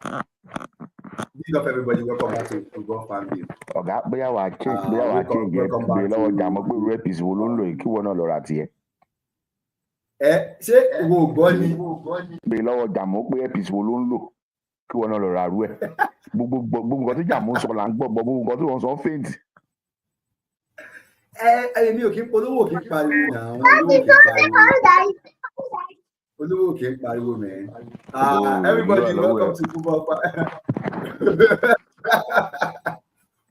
Big up everybody. Welcome back to FootballFanView. Ọ̀gá bóyá wàá change ẹ̀ Welcome bèrè back lọ́wọ́ to. Jàmọ́ pé irú APC wo ló ń lò yìí kí wọ́n náà lọ ra tiẹ̀. Ṣé ìwọ ò gbọ́ ni? Bèrè lọ́wọ́ Jàmọ́ pé APC wo ló ń lò kí wọ́n náà lọ ra rú ẹ̀. Gbogbo nǹkan tí Jàmọ́ sọ là ń gbọ́ gbogbo nǹkan tí wọ́n sọ faint. Mi ò kí ń polówó kí ń pariwo náà. Olówó kì í pariwo man. Everybody, welcome to FootballFanView.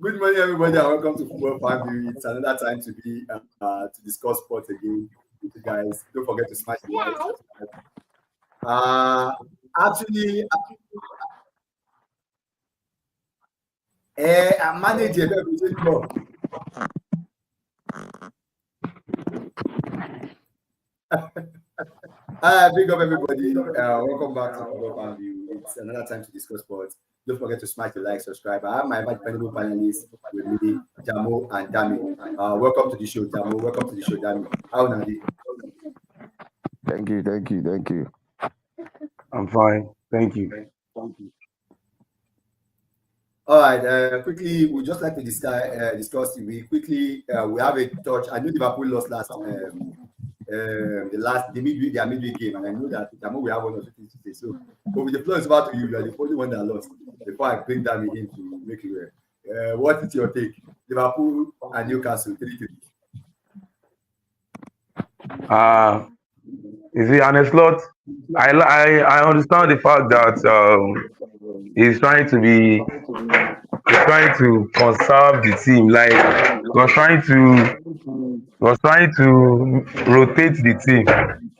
Good morning, everybody, and welcome to FootballFanView. It's another time to be to discuss sports again with you guys. Don't forget to smash the like. Actually, I'm managing everything. Big up everybody. Welcome back to FootballFanView. It's another time to discuss sports. Don't forget to smash the like, subscribe. I have my dependable panelists with me, Jamo and Dami. Welcome to the show, Jamo. Welcome to the show, Dami. How are you? Thank you. I'm fine. Thank you. All right. Quickly, we'd just like to discuss the week. Quickly, we have a touch. I knew Liverpool lost last their midweek game, and I know that Jamo will have one or two things to say. So, but with the floor is about to you, are the only one that lost. Before I bring Dami in to make it well. What is your take? Liverpool and Newcastle 3-3. Is it an slot? I understand the fact that he's trying to conserve the team. Like was trying to rotate the team.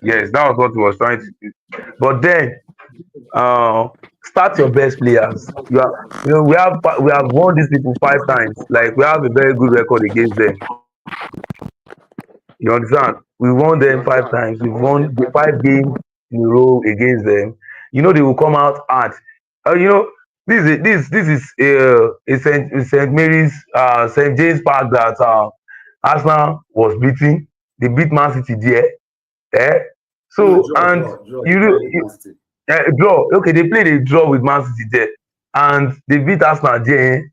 Yes, that was what he was trying to do. But then start your best players. We have won these people 5 times. Like we have a very good record against them. You understand? We won them 5 times. We've won the 5 games in a row against them. You know they will come out hard. This is a St. Mary's St. James Park that Arsenal was beating. They beat Man City there. So draw. Okay, they played a draw with Man City there, and they beat Arsenal there.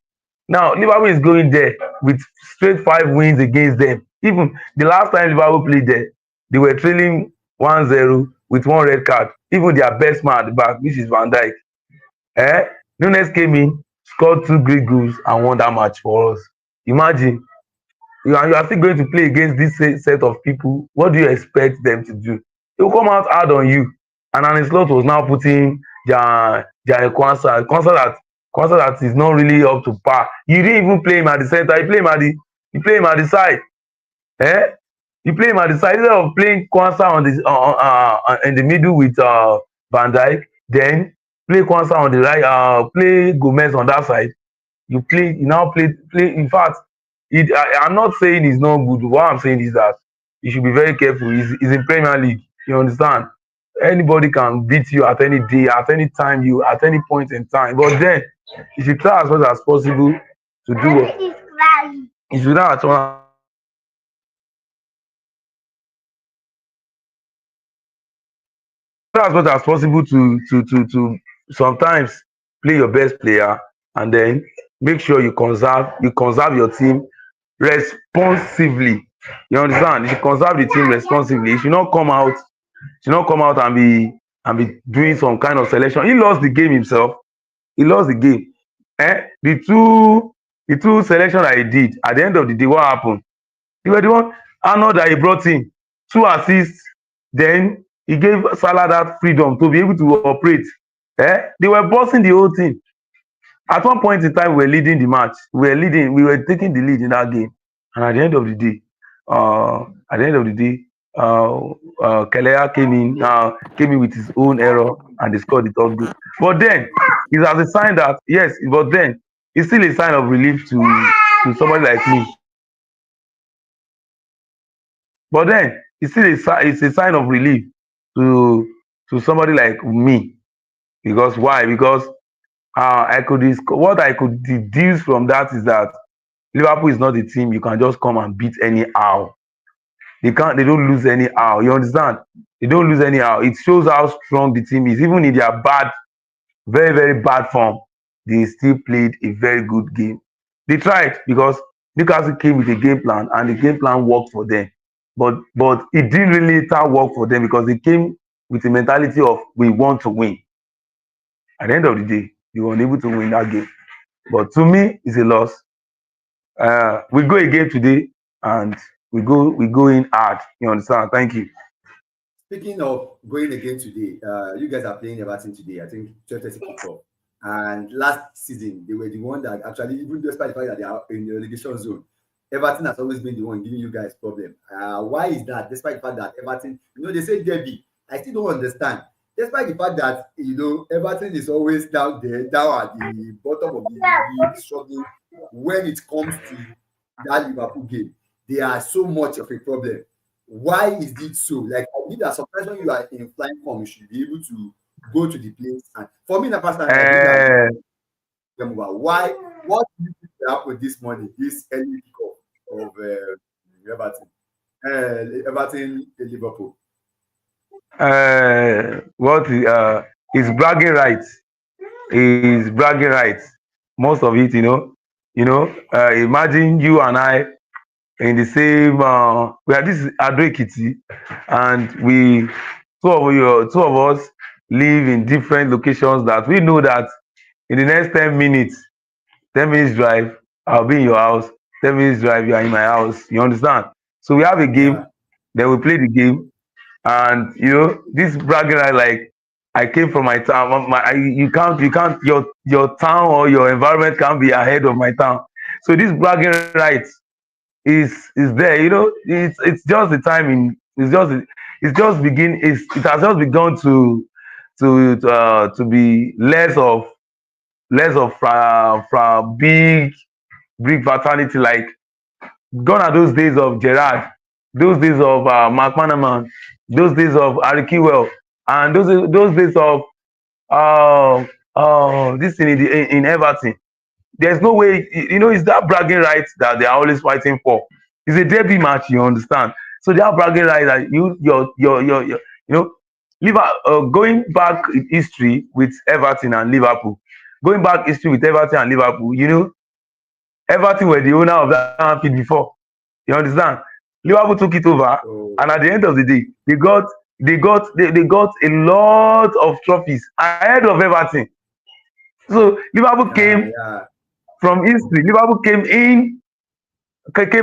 Now Liverpool is going there with straight 5 wins against them. Even the last time Liverpool played there, they were trailing 1-0 with 1 red card. Even their best man at the back, which is Van Dijk. Nunes came in, scored 2 great goals, and won that match for us. Imagine, you are still going to play against this set of people. What do you expect them to do? They will come out hard on you. And Arne Slot was now putting their Kwanzaa that is not really up to par. You didn't even play him at the center. You play him at the side. You play him at the side instead of playing Kwanzaa in the middle with Van Dijk. Then play Kwanzaa on the right. Play Gomez on that side. You now play. In fact, I'm not saying he's not good. What I'm saying is that you should be very careful. He's in Premier League. You understand? Anybody can beat you at any day, at any time, at any point in time. But then, if you try as much as possible to do what, if you try as much as possible to sometimes play your best player, and then make sure you conserve your team responsively. You understand? You should conserve the team responsively. You should not come out and be doing some kind of selection. He lost the game himself. The two selections that he did at the end of the day, what happened? He was the one Arnold that he brought in 2 assists. Then he gave Salah that freedom to be able to operate. They were bossing the whole thing. At one point in time, we were leading the match. We were taking the lead in that game. And at the end of the day, Kelea came in with his own error and they scored the 3rd goal. But then it's as a sign that it's still a sign of relief to somebody like me. But then it's a sign of relief to somebody like me. Because why? Because what I could deduce from that is that Liverpool is not a team you can just come and beat anyhow. They don't lose anyhow. You understand? They don't lose anyhow. It shows how strong the team is, even in their bad very, very bad form, they still played a very good game. They tried because Newcastle came with a game plan and the game plan worked for them. But it didn't really work for them because they came with the mentality of we want to win. At the end of the day, they were unable to win that game. But to me, it's a loss. We go again today and we go in hard. You understand? Thank you. Speaking of going again today, you guys are playing Everton today. I think 12:30 kickoff. And last season, they were the one that actually, even despite the fact that they are in the relegation zone, Everton has always been the one giving you guys problem. Why is that? Despite the fact that Everton, they say Derby. I still don't understand. Despite the fact that Everton is always down there, down at the bottom of the league, struggling when it comes to that Liverpool game, they are so much of a problem. Why is it so? Like, I believe that sometimes when you are in flying form, you should be able to go to the place. And for me, personally, I believe that why? What do you think will happen this morning, this early kickoff of Everton, Liverpool? What is bragging rights? Is bragging rights? Most of it, imagine you and I in the same. We are this Adrekiti, and we two of us live in different locations. That we know that in the next 10 minutes, 10 minutes drive, I'll be in your house. 10 minutes drive, you are in my house. You understand? So we have a game. Then we play the game, and this bragging right, like I came from my town. You can't. Your town or your environment can't be ahead of my town. So this bragging right is there. It's just the timing. It has just begun to be less of big fraternity, like gone are those days of Gerrard, those days of Mark Manaman, those days of Harry Kewell, and those days of this in Everton. There's no way, it's that bragging right that they are always fighting for. It's a derby match, you understand? So they have bragging right that going back in history with Everton and Liverpool, Everton were the owner of that field before. You understand? Liverpool took it over, and at the end of the day, they got a lot of trophies ahead of Everton. So Liverpool came from history. Liverpool came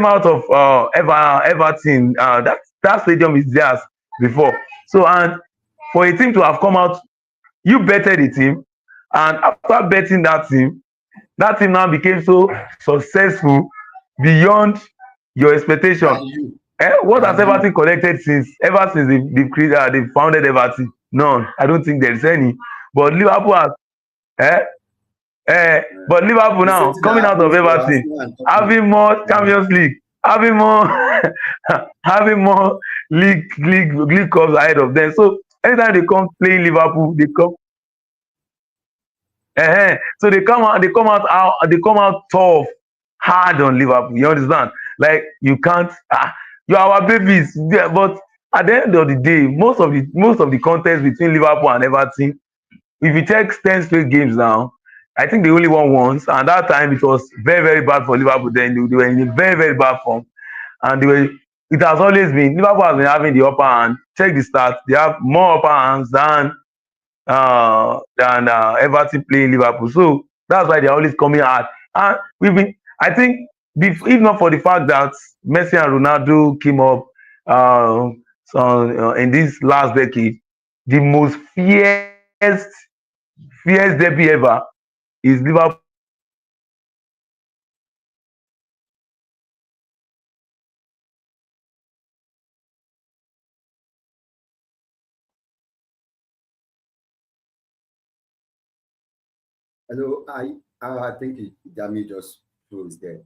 out of Everton. That stadium is theirs before. So, and for a team to have come out, you betted the team, and after betting that team now became so successful beyond your expectation. What has Everton collected ever since they founded Everton? None. I don't think there is any. But Liverpool has. But Liverpool now coming out of Everton, having more Champions League, having more having more league cups ahead of them. So anytime they come playing Liverpool, they come. So they come out tough, hard on Liverpool. You understand? Like you can't. You are our babies. Yeah, but at the end of the day, most of the contest between Liverpool and Everton, if you check 10 straight games now, I think they only won once, and that time it was very, very bad for Liverpool. Then they were in a very, very bad form, and it has always been Liverpool has been having the upper hand. Check the stats; they have more upper hands than Everton playing Liverpool. So that's why they're always coming hard. And I think, if not for the fact that Messi and Ronaldo came up in this last decade, the most fierce derby ever is Liverpool. Hello, I think Dami just froze there.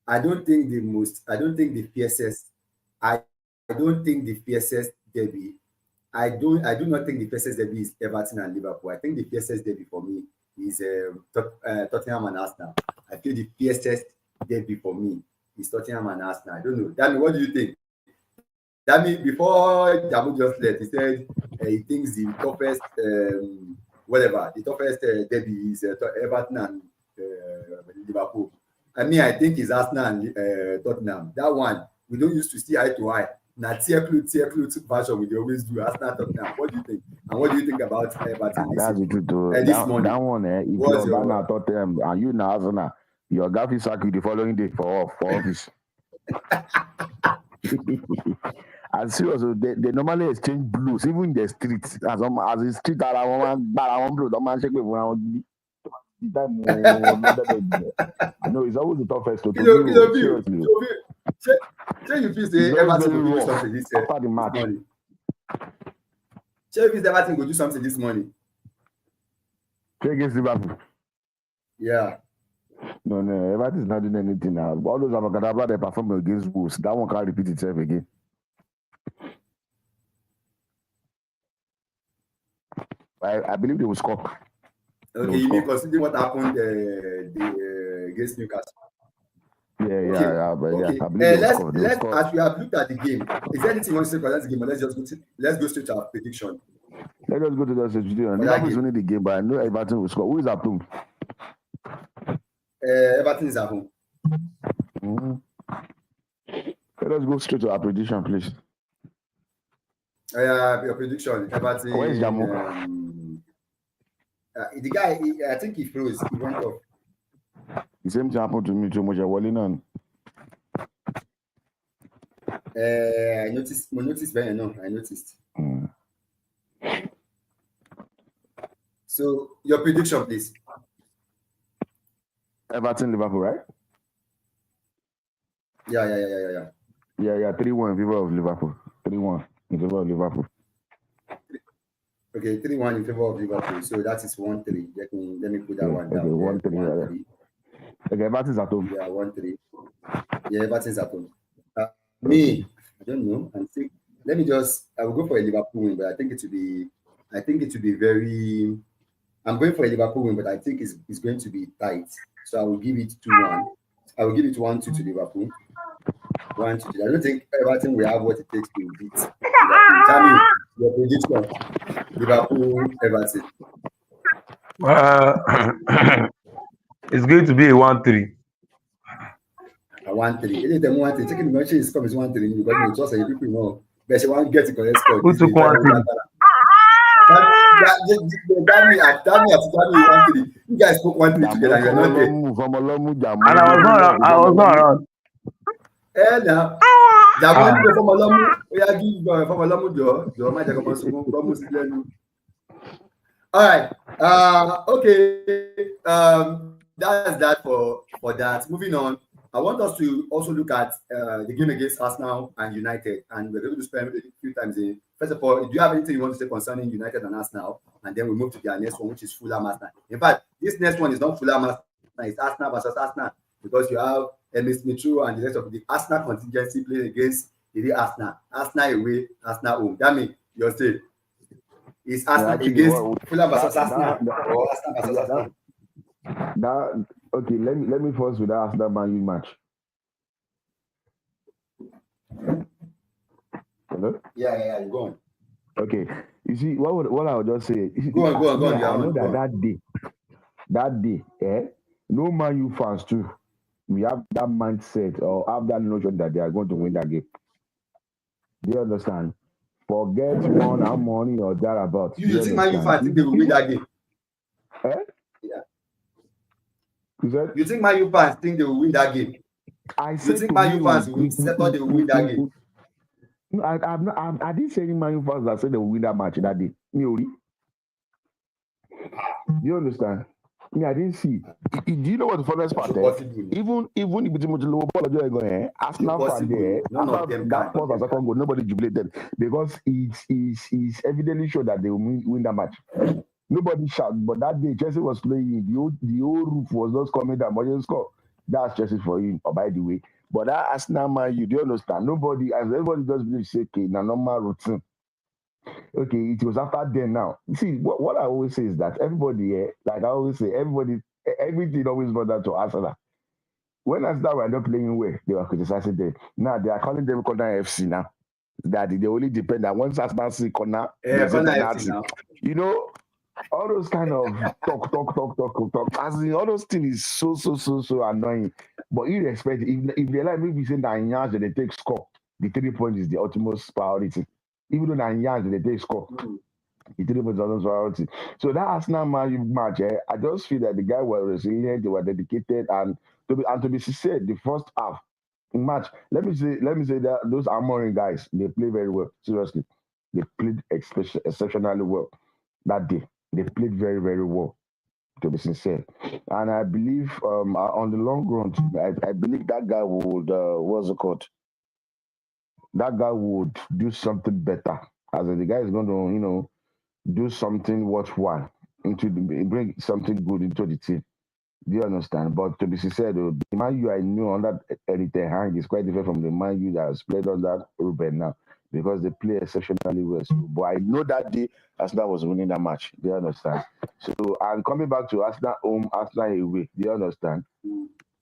I don't think the fiercest. I don't think the fiercest derby. I do not think the fiercest derby is Everton and Liverpool. I think the fiercest derby for me is Tottenham and Arsenal. I feel the fiercest derby for me is Tottenham and Arsenal. I don't know. Dami, what do you think? Dami, before Jamu just left, he said he thinks the toughest whatever. The toughest derby is Everton and Liverpool. I mean, I think it's Arsenal and Tottenham. That one, we don't used to see eye to eye. Now, tier clue version we always do. Arsenal, Tottenham. What do you think? And what do you think about Everton? That's the truth. This morning, that one, if you're Ghana, Tottenham, and you now Arsenal, your gaffy sack the following day for office. And seriously, they normally exchange blues, even in the streets. As the street around blue, don't man shake me around. I know it's always the toughest to do. Say you feel say Everton will do something this after the match. Say you feel Everton will do something this morning. Play against Liverpool. Yeah. No, Everton is not doing anything now. All those Abacadabra they perform against Wolves. That one can't repeat itself again. I believe they will score. Okay, you mean considering what happened against Newcastle? Yeah. Okay. I believe let's as we have looked at the game, is there anything you want to say about the game? Or let's go straight to our prediction. Let us go to the substitution. Liverpool is winning the game, but I know Everton will score. Who is at home? Everton is at home. Let us go straight to our prediction, please. Your prediction, Everton. Where is Jamu? The guy, I think he froze. He went off. The same thing happened to me too much. I noticed. I noticed. So your prediction, please. Everton, Liverpool, right? Yeah. Yeah. 3-1 in favor of Liverpool. 3-1 in favor of Liverpool. Okay, 3-1 in favor of Liverpool. So that is 1-3. Let me put that one down. Okay, 1-3. Okay, Everton's at home. Yeah, 1-3. Yeah, Everton's at home. Me, I don't know. I will go for a Liverpool win, but I think it will be very. I'm going for a Liverpool win, but I think it's going to be tight. So I will give it 2-1. I will give it 1-2 to Liverpool. 1-2. I don't think Everton will have what it takes to beat Liverpool. Tell me your prediction. Liverpool, Everton. It's going to be a 1-3. A 1-3. Anytime 1-3, taking the machine is coming 1-3 because you just say people know. But she won't get the correct score. Who took 1-3? Damn me, 1-3. You guys spoke 1-3 together. And you're not there. And I was not around. Now. That one go from Alamu. We are giving from Alamu. Your magic almost. All right. Okay. That's that for that. Moving on. I want us to also look at the game against Arsenal and United, and we're going to spend a few times in. First of all, do you have anything you want to say concerning United and Arsenal? And then we move to the next one, which is Fulham Arsenal. In fact, this next one is not Fulham Arsenal, it's Arsenal versus Arsenal, because you have Ms. Mitro and the rest of the Arsenal contingency playing against the Arsenal. Arsenal away, Arsenal home. That means you're saying it's Arsenal against Fulham versus Arsenal or Arsenal versus Arsenal. Okay, let me first with that Arsenal Man U match. Hello? Yeah, go on. Okay, you see, what I would just say. Go on. I know that day, no Man U fans too. We have that mindset or have that notion that they are going to win that game. Do you understand? Forget one and money or thereabout. You think Man U fans think they will win that game? Yeah. You think Man U fans think they will win that game? You think Man U fans will settle they will win that game? No, I didn't say any Man U fans that said they will win that match that day. Do you understand? I didn't see. Do you know what the funniest part is? Even if it's low ball, Arsenal fan there, after that first and second goal, nobody jubilated because it's evidently sure that they will win that match. Nobody shouted, but that day Chelsea was playing. The whole roof was just coming down, but you score. That's Chelsea for you, by the way. But that Arsenal Man, do you understand? Everybody just believes okay, na normal routine. Okay, it was after then now. You see, what I always say is that everybody here, like I always say, everything always brought that to Arsenal. When Arsenal were not playing well, they were criticizing them. Now they are calling them corner FC now. That they only depend on once Arsenal see corner, corner FC now. You know, all those kind of talk. As in, all those things is so annoying. But irrespective, if they like maybe say that in yards they take score, the 3 points is the utmost priority. Even though in yards they take score, the 3 points is the utmost priority. So that Arsenal match, I just feel that the guy was resilient, they were dedicated, and to be sincere, the first half match. Let me say that those Amorim guys, they play very well. Seriously, they played exceptionally well that day. They played very, very well, to be sincere. And I believe on the long run, I believe that guy would, what's it called? That guy would do something better. As in, the guy is going to, do something worthwhile, bring something good into the team. Do you understand? But to be sincere, though, the Man U I knew under Eddie Ten Hag is quite different from the Man U that has played under Ruben now, because they play exceptionally well. So, but I know that day Arsenal was winning that match. Do you understand? So, and coming back to Arsenal home, Arsenal away. Do you understand?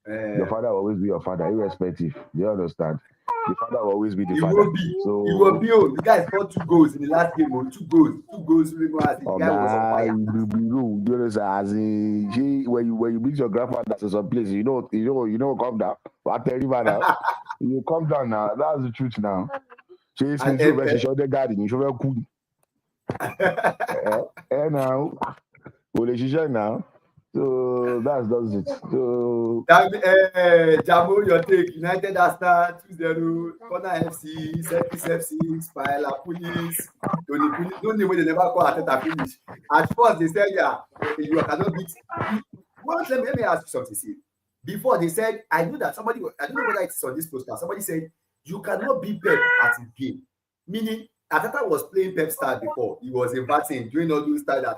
Your father will always be your father, irrespective. Do you understand? The father will always be the father. Will be. So he will be. The guy scored 2 goals in the last game. 2 goals. 2 goals. The guy was on fire. You understand? As in, when you meet your grandfather to some place, you know, calm down. I tell you now, you calm down now. That's the truth now. So it's the garden. You should cool. Now. So that's it. So Jamo, your take. United Arsenal 2-0, Corner FC, Celtics FC, Spire Police, Tony Police. Don't know when they never call Ateta finish. At first they said, you cannot beat. Well, let me ask you something. See, before they said, I knew that somebody. I don't know whether it's on this poster. Somebody said you cannot beat Pep at his game, meaning Ateta was playing Pep style before. He was inverting, doing all those style at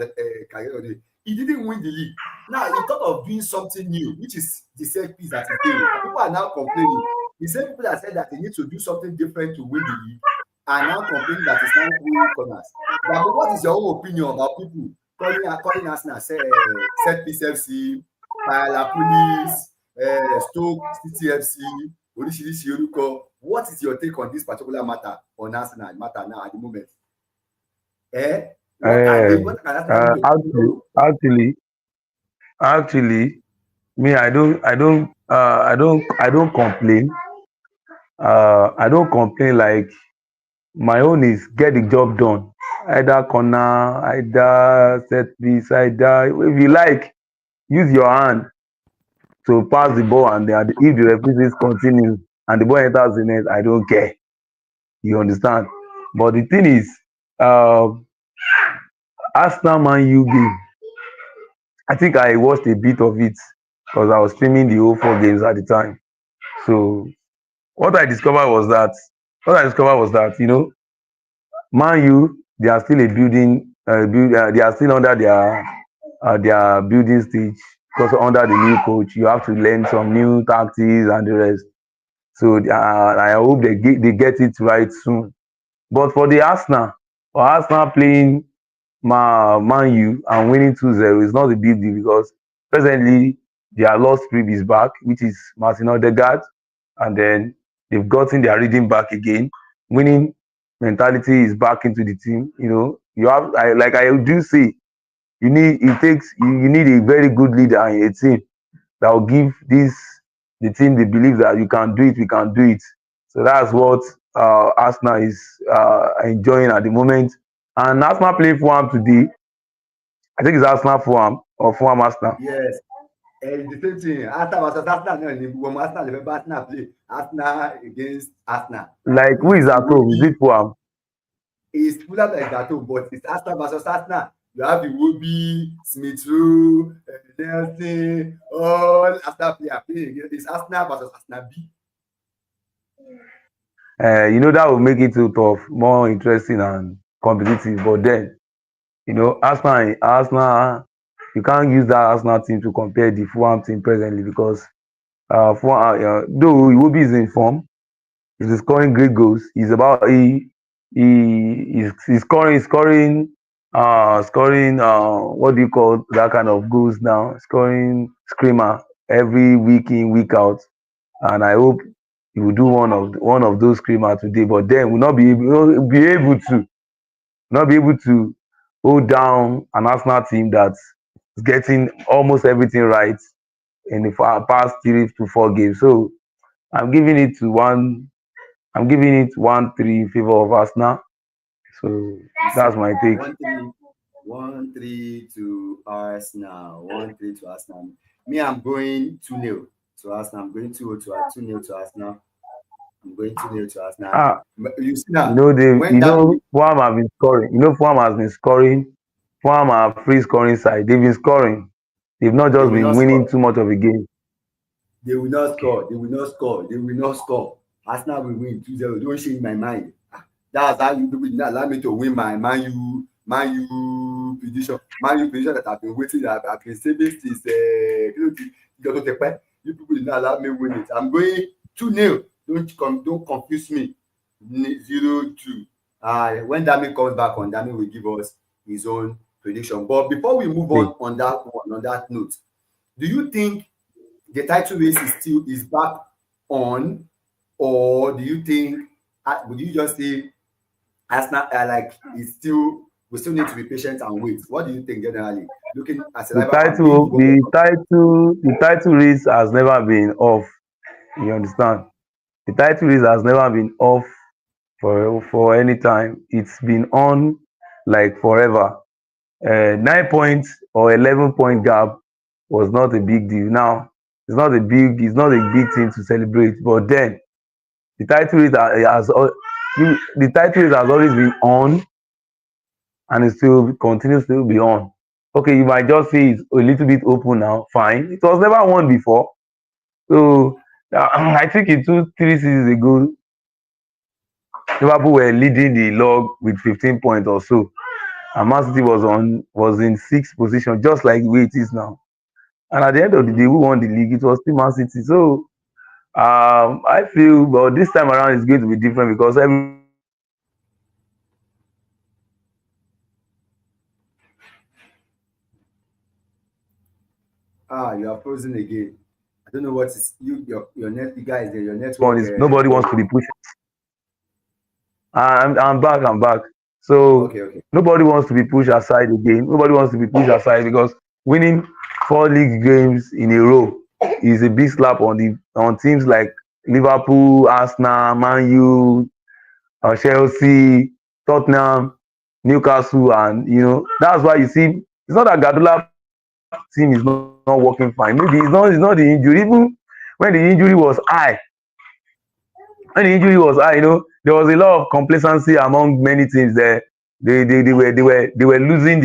career. He didn't win the league. Now he thought of doing something new, which is the set piece that he's doing. People are now complaining. The same people that said that they need to do something different to win the league are now complaining that it's not winning corners. But what is your own opinion about people calling Arsenal set piece FC, Pala Police, Stoke City FC, Oríṣiríṣi orúkọ? What is your take on this particular matter on Arsenal matter now at the moment? Actually, me, I don't complain. I don't complain. Like, my own is get the job done. Either corner, either set piece, either if you like, use your hand to pass the ball, and if the referees continue and the ball enters the net, I don't care. You understand? But the thing is, Arsenal Man U game, I think I watched a bit of it because I was streaming the whole 4 games at the time. So what I discovered was that, Man U, they are still a building, they are still under their building stage, because under the new coach, you have to learn some new tactics and the rest. So I hope they get it right soon. But for Arsenal playing Man U and winning 2-0 is not a big deal, because presently their lost rib is back, which is Martin Odegaard, and then they've gotten their rhythm back again. Winning mentality is back into the team. You have, like I do say, you need a very good leader in a team that will give the team the belief that you can do it, we can do it. So that's what Arsenal is enjoying at the moment. And Arsenal playing Fulham today. I think it's Arsenal Fulham or Fulham Arsenal. Yes. The same thing. Arsenal versus Arsenal. When Arsenal remember Arsenal play Arsenal against Arsenal. Like, who is at home? Is it Fulham? It's Fulham like that home, but it's Arsenal versus Arsenal. You have the Iwobi, Smith Rowe, Nelson, all Arsenal players playing against. It's Arsenal versus Arsenal B. That will make it too tough, more interesting and competitive. But then, Arsenal, you can't use that Arsenal team to compare the Fulham team presently, because though Iwobi is in form, he's scoring great goals. He's scoring what do you call that kind of goals now? Scoring screamer every week in, week out, and I hope he will do one of those screamer today. But then we'll not be able to hold down an Arsenal team that's getting almost everything right in the past 3 to 4 games. So I'm giving it to one. I'm giving it 1-3 in favor of Arsenal. So that's my take. 1-3 to Arsenal. 1-3 to Arsenal. Me, I'm going 2-0 to Arsenal. I'm going 2-0 to Arsenal. I'm going 2-0 to Arsenal. You see now. Fulham have been scoring. Fulham has been scoring. Fulham are free scoring side. They've been scoring. They've not just been winning too much of a game. They will not score. They will not score. They will not score. Arsenal will win 2-0. Don't change my mind. That's how you people did not allow me to win my Man U prediction. Man U prediction that I've been waiting. I've been saving since you people did not allow me win it. I'm going 2-0. Don't confuse me. 0-2. When Dami comes back on, Dami will give us his own prediction. But before we move on that note, do you think the title race is back on, or do you think would you just say Arsenal we still need to be patient and wait? What do you think generally? Looking at the title race has never been off. You understand? The title race has never been off for any time. It's been on like forever. 9 points or 11-point gap was not a big deal. Now it's not a big thing to celebrate. But then the title race has always been on, and it still continues to be on. Okay, you might just say it's a little bit open now. Fine. It was never won before. So I think in 2-3 seasons ago, Liverpool were leading the log with 15 points or so, and Man City was in 6th position, just like the way it is now. And at the end of the day, who won the league? It was still Man City. So I feel, but this time around it's going to be different because you are frozen again. I don't know what is your net. You guys, your network. Nobody wants to be pushed. I'm back. So okay. Nobody wants to be pushed aside again. Nobody wants to be pushed aside because winning 4 league games in a row is a big slap on teams like Liverpool, Arsenal, Man U, Chelsea, Tottenham, Newcastle, and that's why you see it's not that Guardiola team is not working fine. Maybe it's not the injury. Even when the injury was high, there was a lot of complacency among many teams there. They were losing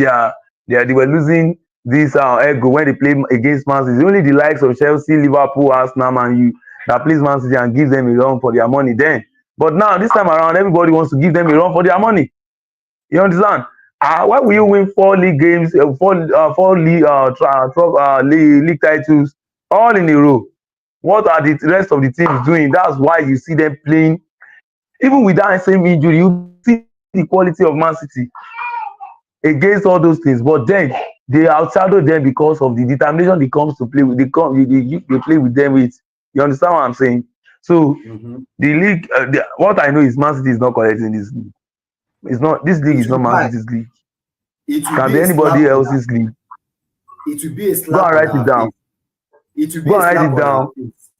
this ego when they play against Man City. Only the likes of Chelsea, Liverpool, Arsenal, Man U that plays Man City and gives them a run for their money then. But now this time around, everybody wants to give them a run for their money. You understand? Why will you win 4 league games, 4 league titles all in a row? What are the rest of the teams doing? That's why you see them playing. Even with that same injury, you see the quality of Man City against all those things. But then they outshadow them because of the determination they comes to play with. They play with them with. You understand what I'm saying? So the league. What I know is Man City is not collecting this league. It's not. This league is not Man City's league. It can be anybody else's league. It will be a slap. Go and write it down. It will be a slap on our face.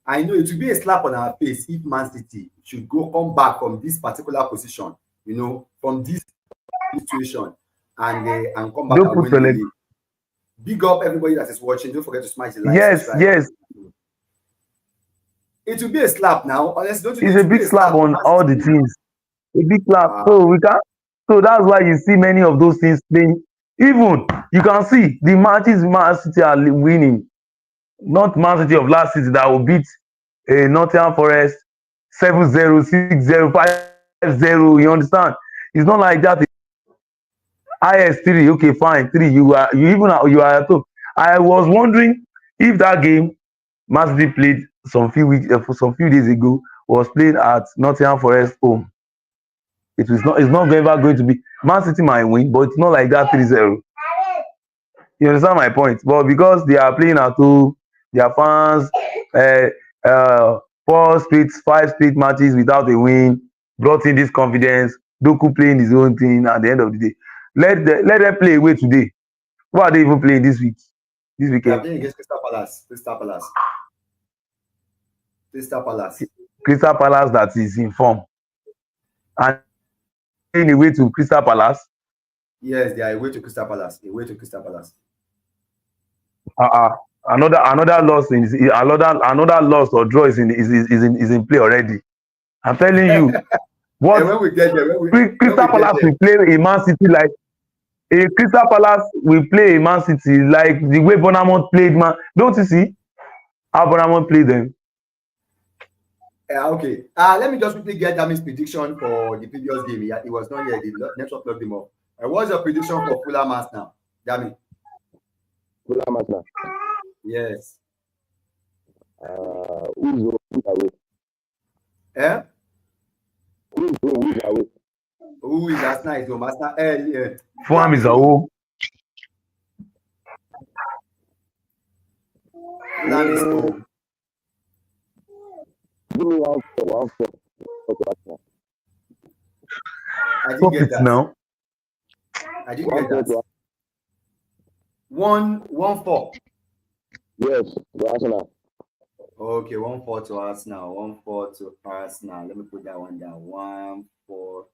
I know it will be a slap on our face if Man City should come back from this particular position, from this situation, and come back and win the league. Big up everybody that is watching. Don't forget to smash the like. Yes. It will be a slap now. Honestly, it's a big slap on all the teams. A big slap. So that's why you see many of those things playing. Even you can see the matches Man City are winning. Not Man City of last season that will beat Nottingham Forest 7-0, 6-0, 5-0. You understand? It's not like that. IS3, okay, fine. 3. You are at home. I was wondering if that game Man City played some few days ago was played at Nottingham Forest home. It's not ever going to be. Man City might win, but it's not like that 3-0. You understand my point? But because they are playing at home, their fans, 5 straight matches without a win, brought in this confidence. Doku playing his own thing at the end of the day. Let them play away today. What are they even playing this week? This They are weekend? playing against Crystal Palace. Crystal Palace that is in form and playing away to Crystal Palace. Yes, they are away to Crystal Palace. Another loss or draw is in play already. I'm telling you. What? And when we get there, Crystal Palace will play a Man City like a Crystal Palace will play a Man City like the way Bournemouth played man. Don't you see how Bournemouth played them? Okay. Let me just quickly get Dami's prediction for the previous game. Yeah, it was not yet. The network plugged him up. What's your prediction for Fulham now, Dami? Fulham now. Yes. Who's away? Eh? Who's away? Who is Arsenal? Is home. Arsenal. Yeah. Fulham is away. Fulham is home. Give me one for Arsenal. I didn't get that. Now. I didn't get that. 1-4. Yes, to Arsenal. Okay, 1-4 to Arsenal. 1-4 to Arsenal. Let me put that one down. 1-4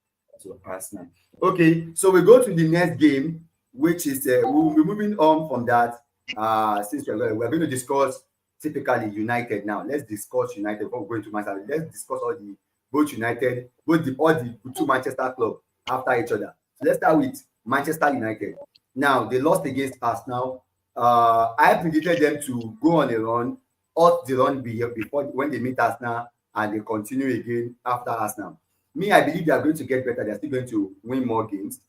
to Arsenal. Okay, so we go to the next game, which is we'll be moving on from that. Since we're going to discuss typically United now. Let's discuss United before we go into Manchester. Let's discuss all the two Manchester clubs after each other. So let's start with Manchester United. Now they lost against Arsenal. I predicted them to go on a run, off the run before when they meet Arsenal, and they continue again after Arsenal. Me, I believe they are going to get better. They're still going to win more games.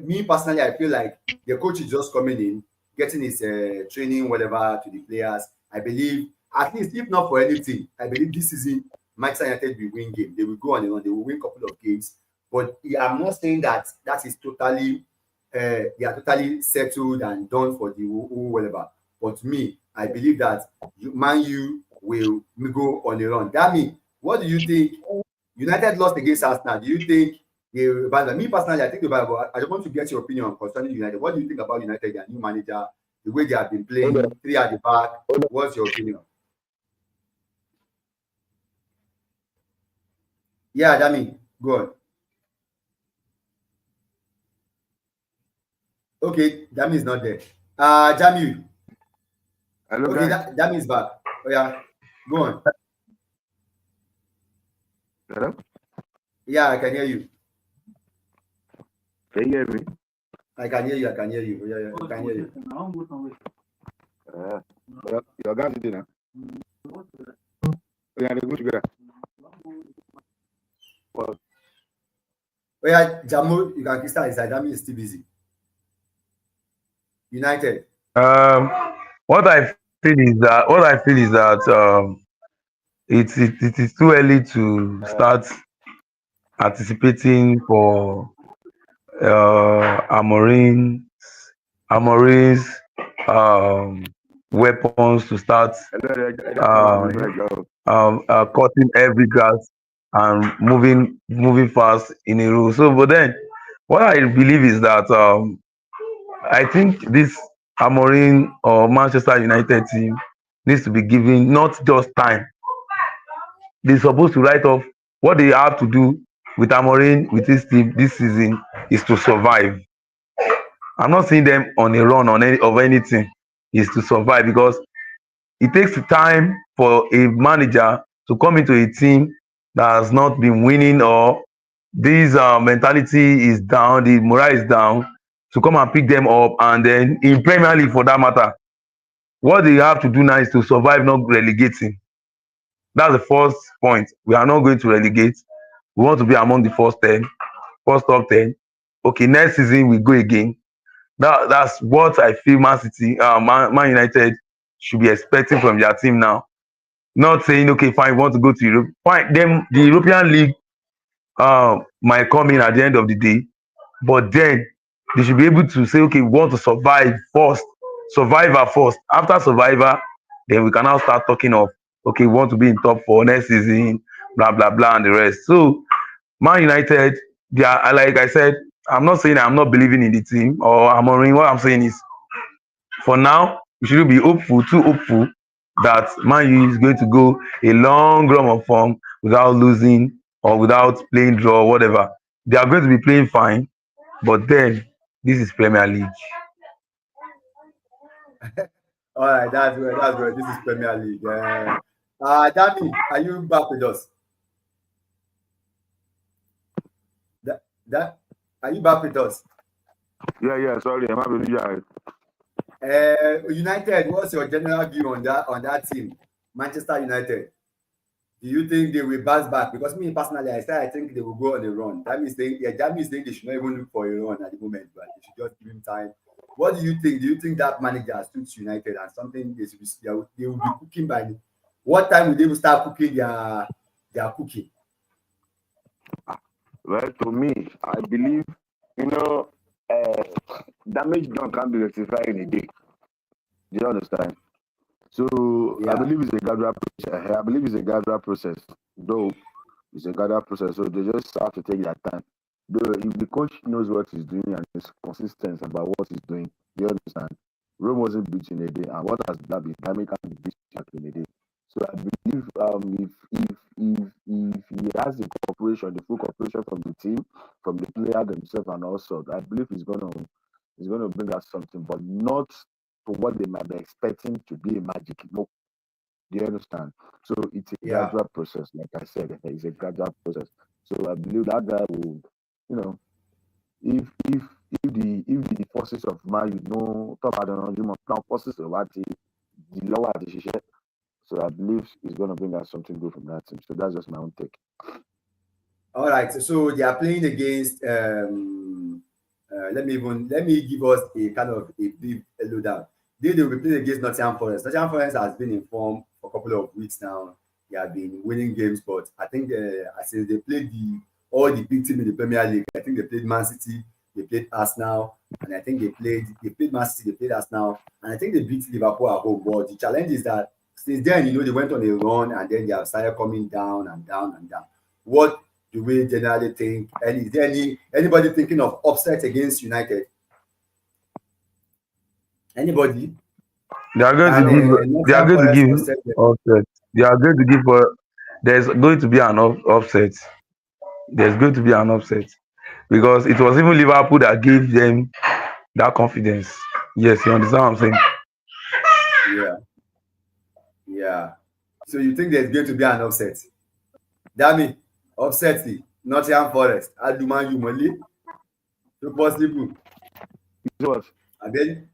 Me personally, I feel like the coach is just coming in, getting his training, whatever, to the players. I believe, at least if not for anything, I believe this season Manchester United will win game. They will go on and on. They will win a couple of games. But I'm not saying that is totally, they are totally settled and done for the whatever. But me, I believe that Man U will go on a run. Dami, what do you think? United lost against Arsenal. Do you think they will abandon? Me personally, I think they will. I just want to get your opinion concerning United. What do you think about United, their new manager, the way they have been playing, 3 at the back? What's your opinion? Yeah, Dami, go on. Okay, Dami is not there. Jamiu. Hello, okay, Dami is back. Oh yeah, go on. Hello? Yeah, I can hear you. Can you hear me? I can hear you. Yeah, I can hear you. Your guys is there. Yeah, they go together. Oh yeah, Jamu, you can start inside. Dami is still busy. United. What I feel is that it is too early to start anticipating for Amorim's weapons to start cutting every grass and moving fast in a row. So, but then what I believe is that I think this Amorim or Manchester United team needs to be given not just time. They're supposed to write off what they have to do with Amorim, with this team this season is to survive. I'm not seeing them on a run of anything. Is to survive, because it takes time for a manager to come into a team that has not been winning, or this mentality is down, the morale is down, to come and pick them up. And then in Premier League, for that matter, what they have to do now is to survive, not relegating. That's the first point. We are not going to relegate. We want to be among the first top 10. Okay, next season we go again. That's what I feel Man City, Man United should be expecting from their team now. Not saying, okay, fine, we want to go to Europe. Fine, then the European League might come in at the end of the day. But then they should be able to say, okay, we want to survive first. Survivor first. After Survivor, then we can now start talking of, okay, we want to be in top 4 next season, blah, blah, blah, and the rest. So, Man United, they are, like I said, I'm not saying I'm not believing in the team or I'm worrying. What I'm saying is, for now, we should be too hopeful that Man U is going to go a long run of form without losing or without playing draw or whatever. They are going to be playing fine, but then this is Premier League. All right, that's good. That's good. This is Premier League. Dami, are you back with us? That are you back with us? Yeah. Sorry, I'm having you. United, what's your general view on that team, Manchester United? Do you think they will bounce back? Because me personally, I think they will go on a run. That means they should not even look for a run at the moment, but they should just give him time. What do you think? Do you think that manager suits United and something they will be cooking by what time will they start cooking their cooking? Well, to me, I believe, damage done can't be rectified in a day. Do you understand? So yeah. I believe it's a gradual process. Though it's a gradual process, so they just have to take their time. Though if the coach knows what he's doing and is consistent about what he's doing, do you understand? Rome wasn't built in a day, and what has that been? Dynamic can be built in a day. So I believe if he has the full cooperation from the team, from the player themselves, and also, I believe he's gonna bring us something, but not to what they might be expecting to be a magic. No, do you understand? So it's a gradual process. Like I said, it's a gradual process. So I believe that guy will, if the forces of Man, top of the forces of the lower the. So I believe he's going to bring us something good from that team. So that's just my own take. All right. So they are playing against. Let me give us a kind of a big lowdown. They will be playing against Nottingham Forest. Nottingham Forest has been in form for a couple of weeks now. They have been winning games, but I think since they played all the big teams in the Premier League, I think they played Man City, they played Arsenal, and I think they played Man City, they played Arsenal, and I think they beat Liverpool at home. But the challenge is that since then, they went on a run and then they have started coming down and down and down. What do we generally think? And is there anybody thinking of upset against United? Anybody? They are going to give upset. They are going to give there's going to be an upset. There's going to be an upset because it was even Liverpool that gave them that confidence. Yes, you understand what I'm saying? Yeah. So you think there's going to be an upset? Dami, upset the Nottingham Forest. Aduman you money. So possible. What? And then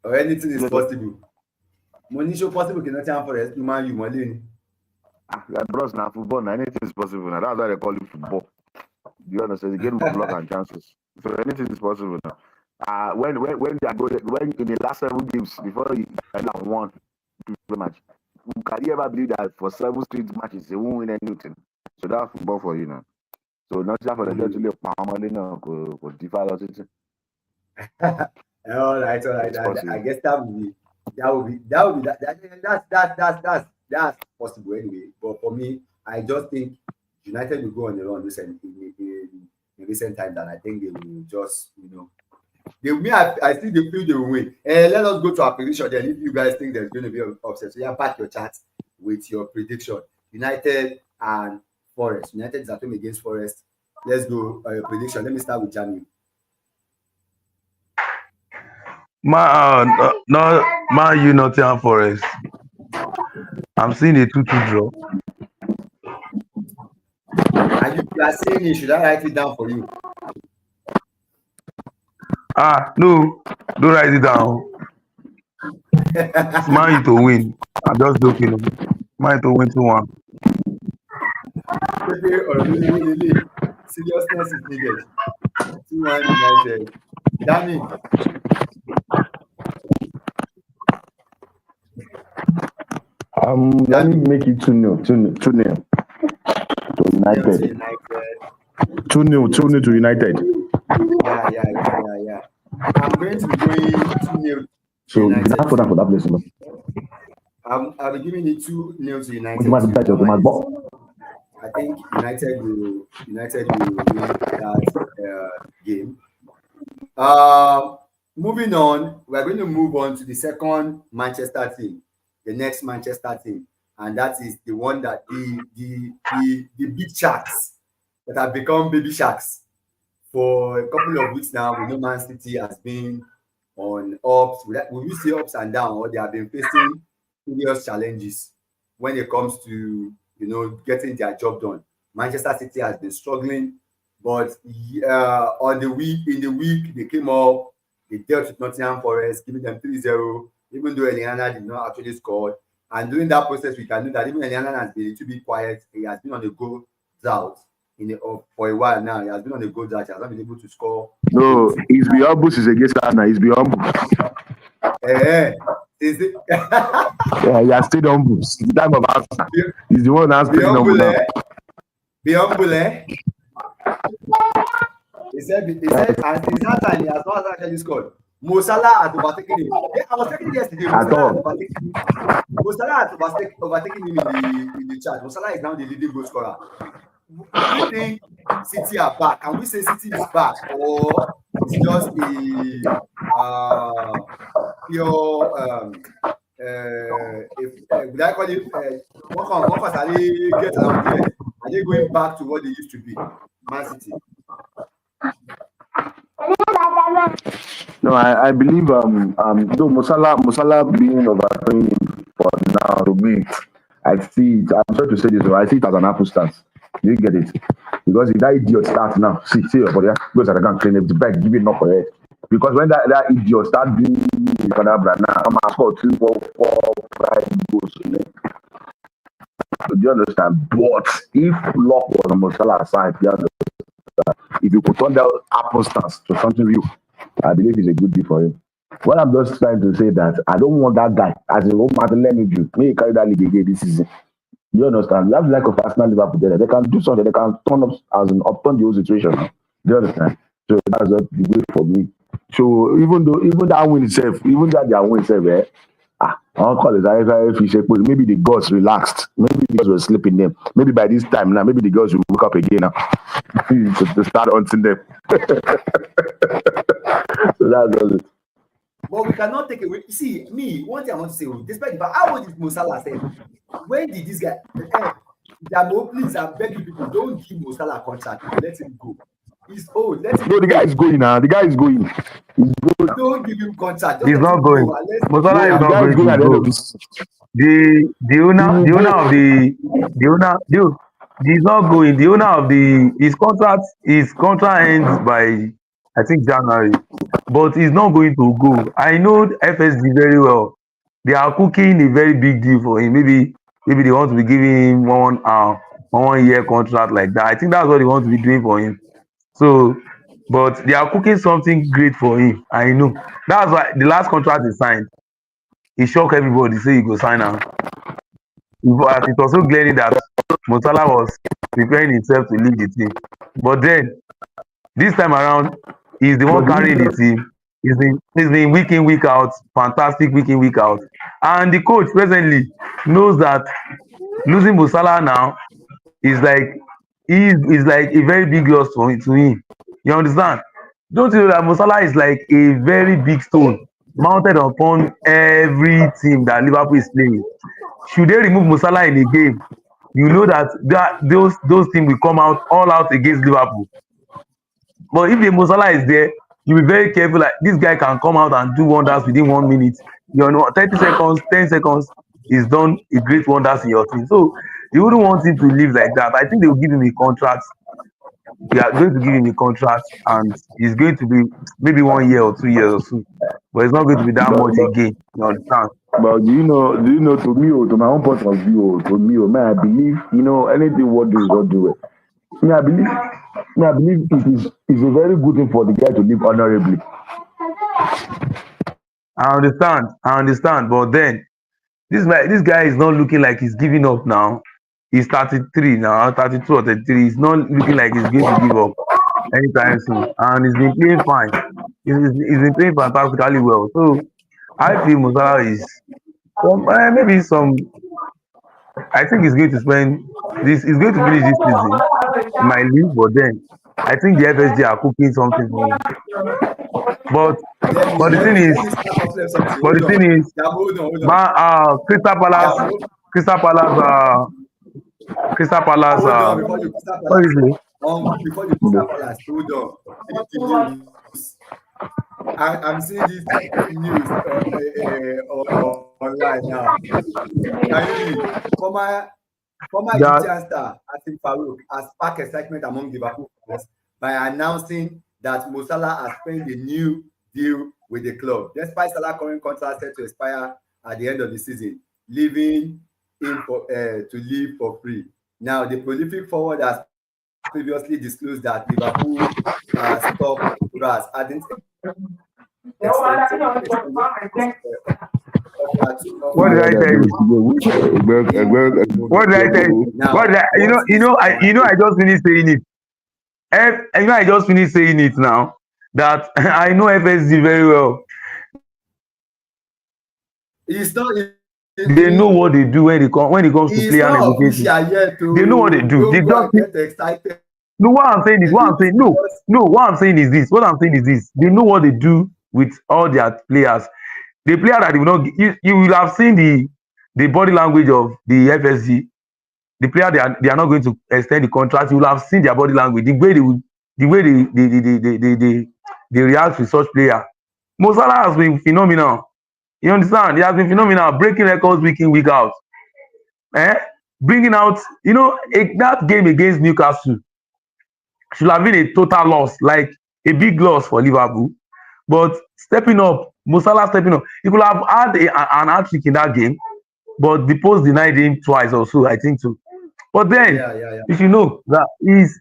or anything is possible. Money so possible can Nottingham Forest. Aduman you money. Bros, now football, now anything is possible. Now that's why they call it football. You understand? The game of luck and chances. So anything is possible now. When they are going, when in the last 7 games before you won the match, can you ever believe that for 7 straight matches they won't win anything? So that's football for you now. So not just for the to live could defy us. All right. I guess that would be that's possible anyway. But for me, I just think United will go on the run in recent times, and I think they will just they will. I think they feel they will win. Let us go to our prediction then. If you guys think there's going to be an upset, so back your chat with your prediction. United and Forest. United is at home against Forest. Let's go. Your prediction. Let me start with Jamie. Man U Nottingham Forest. I'm seeing a 2-2 draw. And you are saying it. Should I write it down for you? No, don't write it down. It's Man U to win. I'm just joking. Man U to win 2-1. Seriousness is needed. 2-1 United. Danny. Let me make it 2-0 to United. 2-0 to United. Yeah. I'm going to be going 2-0. So that's for that place. I'll be giving it 2-0 to United. I think United will win that game. Moving on, we're going to move on to the second Manchester team, the next Manchester team, and that is the one that the big sharks that have become baby sharks for a couple of weeks now. We know Man City has been on ups. We will say ups and downs, or they have been facing serious challenges when it comes to getting their job done. Manchester City has been struggling, but in the week they came up, they dealt with Nottingham Forest, giving them 3-0, even though Eliana did not actually score. And during that process, we can know that even Eliana has been a little bit quiet. He has been on the goal drought for a while now. He has been on the goal drought. He has not been able to score. No, he's beyond Bush is against us now. He's beyond Is it? Yeah, he has stayed humble. It's the time of answer. He's the one that's staying humble now. Be humble, eh? He said, and since that time, he has not actually scored. Mo Salah has overtaken him. I was checking yesterday. Mo Salah has overtaken him in the chart. Mo Salah is now the leading goal scorer. Do you think City are back? Can we say City is back, or it's just a pure would I call it what are they get around here? Are they going back to what they used to be? Man City. No, I believe though Mo Salah being overthrown for now, to me, I see it. I'm sorry to say this, but I see it as an apple stance. You get it? Because if that idiot starts now, see for there, goes at the gun, clean up the back, give it up for it. Because when that idiot start doing the Canabra now, I'm going to score 3, 4, 5 goals. Do you understand? But if luck was on Mo Salah's side, you understand? If you could turn that apple stance to something real, I believe it's a good deal for him. What I'm just trying to say that I don't want that guy as a home matter. Let me do. May he carry that league again this season. You understand? You have like of Arsenal Liverpool there. They can do something. They can turn up as an upturn the whole situation. Do you understand? So that's what the way for me. So even that win itself, I'll call it maybe the gods relaxed. Maybe the gods were sleeping them. Maybe by this time now, maybe the gods will wake up again now to start hunting them. So that's all it. But we cannot take away. See, one thing I want to say, despite the fact, how old is Mo Salah said? When did this guy? Please, I'm begging people, don't give Mo Salah a contract. Let him go. He's old. Let him go. The guy is going now. The guy is going. Don't give him contract. He's not going. Mo Salah is not going to go. The owner, he's not going. The owner of his contract ends by, I think, January, but he's not going to go. I know FSG very well. They are cooking a very big deal for him. Maybe they want to be giving him 1 year contract like that. I think that's what they want to be doing for him. So, but they are cooking something great for him. I know. That's why the last contract he signed, he shocked everybody. Say he go sign now. It was so glaring that Mo Salah was preparing himself to leave the team. But then this time around, he's the one carrying the team. He's been week in, week out, fantastic week in, week out. And the coach presently knows that losing Mo Salah now is like a very big loss to him. You understand? Don't you know that Mo Salah is like a very big stone mounted upon every team that Liverpool is playing. Should they remove Mo Salah in a game, you know that those teams will come out all out against Liverpool. But if the Mo Salah is there, you be very careful. Like this guy can come out and do wonders within 1 minute. 30 seconds, 10 seconds, he's done a great wonders in your team. So you wouldn't want him to live like that. I think they will give him a contract. They are going to give him a contract, and it's going to be maybe 1 year or 2 years or so. But it's not going to be that much again. You understand? But do you know? To me, to my own point of view, man, I believe anything what do is what do it. I believe it is a very good thing for the guy to live honorably. I understand. But then this guy is not looking like he's giving up now. He's 33 now, 32 or 33. He's not looking like he's going to give up anytime soon. And he's been playing fine. He's been playing fantastically well. So I feel Mo Salah is maybe some I think he's going to spend this. He's going to finish this season. He might leave, but then I think the FSG are cooking something for him. But but the thing is, let me start off with something. but the thing is, Hold on. Crystal Palace, Crystal Palace, Crystal Palace, Hold on before you Crystal what Palace. is it? Before you Crystal Palace, hold on. This is the news. I'm seeing this news online now. Former That Egyptian star Asim Farouk has sparked excitement among Liverpool fans by announcing that Mo Salah has signed a new deal with the club, despite Salah's current contract set to expire at the end of the season, leaving him to leave for free. Now, the prolific forward has previously disclosed that Liverpool top brass hadn't what did I tell you? What did I tell you? What did I, I just finished saying it. I just finished saying it now that I know FSG very well. It's not. They know what they do when it comes to player negotiation. They know what they do. They just get excited. No, what I'm saying is this. What I'm saying is this. They know what they do with all their players. The player that they will not, you will have seen the body language of the FSG. The player they are not going to extend the contract. You will have seen their body language, the way they react to such player. Mo Salah has been phenomenal. You understand? He has been phenomenal, breaking records week in, week out. Bringing out, that game against Newcastle should have been a total loss, like a big loss for Liverpool. But stepping up, Mo Salah stepping up. He could have had an hat-trick in that game, but the post denied him twice or so, I think so. But then, if you know that he's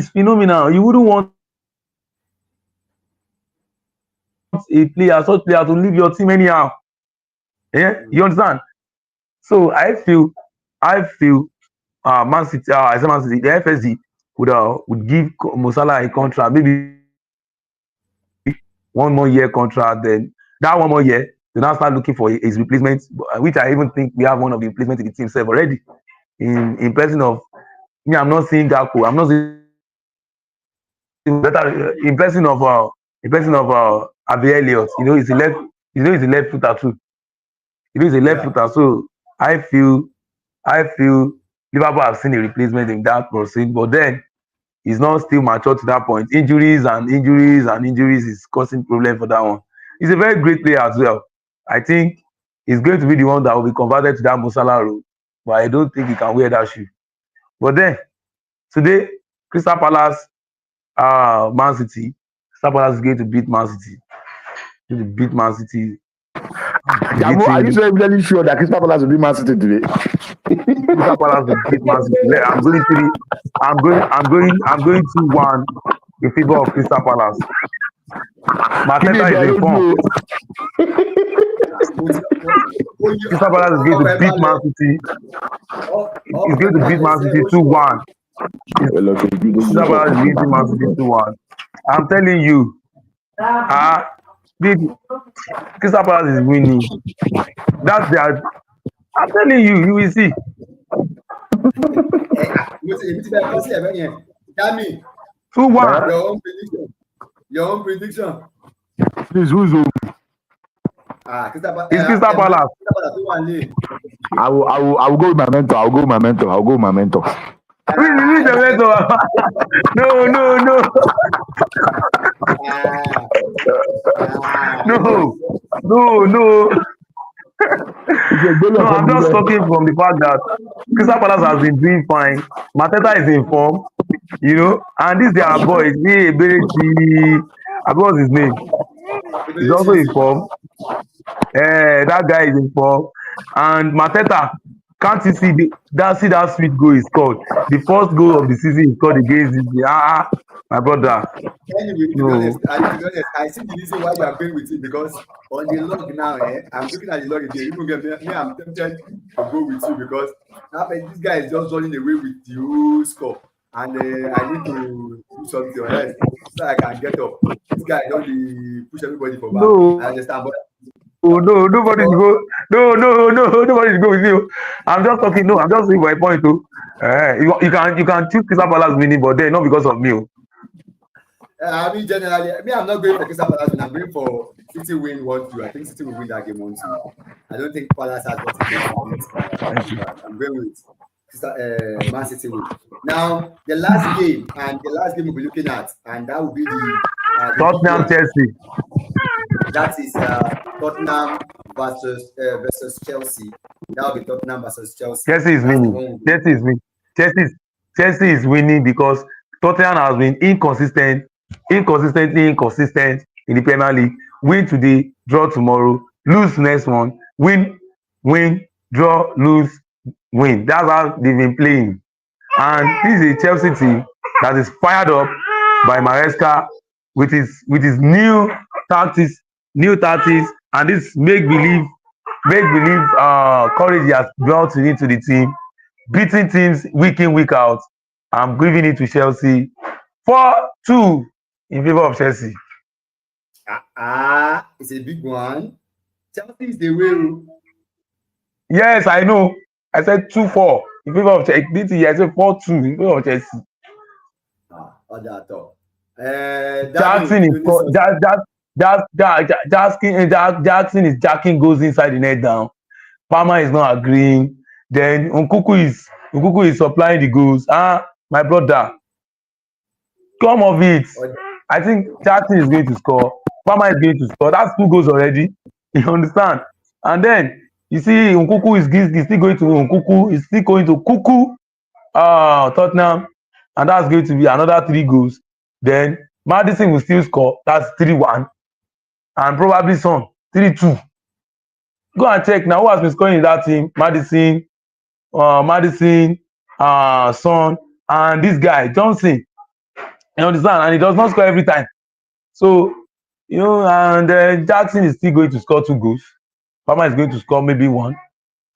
phenomenal, you wouldn't want such player to leave your team anyhow. Yeah, you understand? So I feel Man City, I say Man City, the FSG would give Mo Salah a contract, maybe 1 more year contract. Then that 1 more year, they now start looking for his replacement, which I even think we have one of the replacement in the team self already. In person of me, I'm not seeing Gakpo. I'm not seeing better in person of Avi Elliott. He's a left footer too. He's a left footer. So I feel Liverpool have seen a replacement in that person, but then he's not still mature to that point. Injuries is causing problem for that one. He's a very great player as well. I think he's going to be the one that will be converted to that Mo Salah role, but I don't think he can wear that shoe. But then today, Crystal Palace, Man City. Crystal Palace is going to beat Man City. Jamo, are you really sure that Crystal Palace will beat Man City today? Crystal Palace will beat Man City. I'm going 2-1 in favor of Crystal Palace. Mateta is in form. Crystal Palace is going to beat Man City. He's going to beat Man City 2-1. Crystal Palace is beating Man City 2-1. I'm telling you, Crystal Palace is winning. That's their. I'm telling you, you will see. Dami, 2-1. Your own prediction. Please, who's who? It's Crystal Palace. I will go with my mentor. I'll go with my mentor. Who's the mentor? No. No, I'm just talking from the fact that Crystal Palace has been doing fine. Mateta is in form, and this their boy, what's his name? He's also in form. That guy is in form. And Mateta, can't you see that sweet goal he scored? The first goal of the season he scored against this. My brother. Anyway, to be honest, I see the reason why you are going with it, because on the log now, I'm looking at the log again. Even me, I'm tempted to go with you because this guy is just running away with the whole score, and I need to do something else so I can get up. This guy don't push everybody for back. No. I understand, but nobody's go. Nobody's go with you. I'm just talking. No, I'm just saying my point too. You can choose Crystal Palace winning, but then not because of me. I mean, generally, I'm not going for Crystal Palace win. I'm going for City win 1-2. I think City will win that game 1-2. I don't think Palace has what it takes to beat. I'm going with Man City win. Now, the last game we'll be looking at, and that will be the Tottenham Chelsea. That is Tottenham versus Chelsea. That will be Tottenham versus Chelsea. Chelsea is winning. Chelsea is winning because Tottenham has been inconsistently inconsistent in the Premier League. Win today, draw tomorrow, lose next one, win, draw, lose, win. That's how they've been playing. And this is a Chelsea team that is fired up by Maresca with his new tactics, and this make believe courage he has brought into the team, beating teams week in, week out. I'm giving it to Chelsea 4-2 in favor of Chelsea. It's a big one. Chelsea is the way. Yes, I know. I said 2-4 in favor of Chelsea. This year I said 4-2 in favor of Chelsea. Jackson is jacking goes inside the net down. Palmer is not agreeing. Then Nkunku is supplying the goals. My brother, come of it. I think Jackson is going to score. Palmer is going to score. That's 2 goals already. You understand? And then you see Nkunku is still going to Nkunku. Is still going to Kuku. Tottenham, and that's going to be another 3 goals. Then Maddison will still score. That's 3-1, and probably Son 3-2. Go and check now who has been scoring in that team. Maddison, Son, and this guy Johnson. You understand? And he does not score every time. So and Jackson is still going to score 2 goals. Palmer is going to score maybe 1,